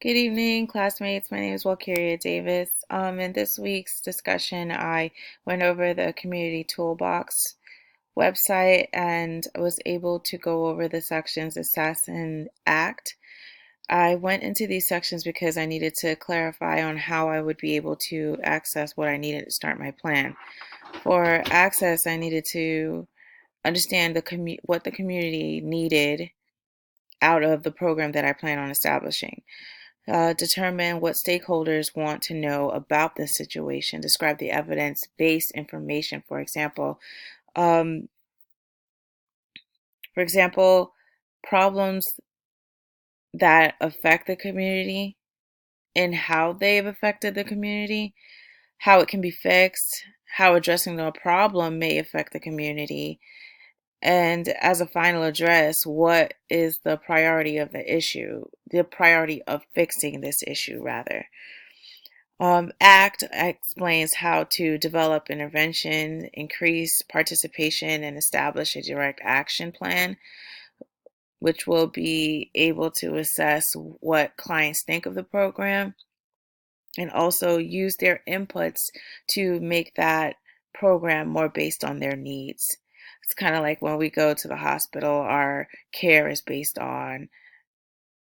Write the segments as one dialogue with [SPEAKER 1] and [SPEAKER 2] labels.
[SPEAKER 1] Good evening, classmates. My name is Walkeria Davis. In this week's discussion, I went over the Community Toolbox website and was able to go over the sections Assess and Act. I went into these sections because I needed to clarify on how I would be able to access what I needed to start my plan. For access, I needed to understand what the community needed out of the program that I plan on establishing. Determine what stakeholders want to know about this situation. Describe the evidence-based information. Um, for example, problems that affect the community and how they've affected the community, how it can be fixed, how addressing the problem may affect the community, and as a final address, what is the priority of the priority of fixing this issue, rather. ACT explains how to develop intervention, increase participation, and establish a direct action plan, which will be able to assess what clients think of the program and also use their inputs to make that program more based on their needs. It's kind of like when we go to the hospital, our care is based on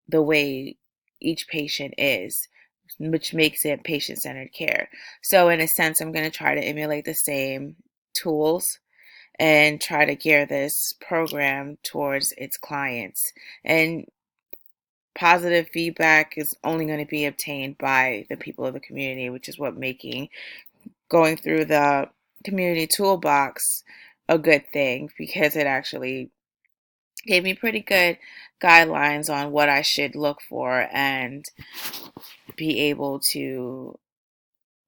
[SPEAKER 1] the way each patient is, which makes it patient-centered care. So in a sense, I'm going to try to emulate the same tools and try to gear this program towards its clients. And positive feedback is only going to be obtained by the people of the community, which is what making going through the community toolbox a good thing, because it actually gave me pretty good guidelines on what I should look for and be able to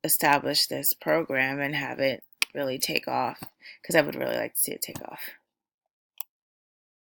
[SPEAKER 1] establish this program and have it really take off, because I would really like to see it take off.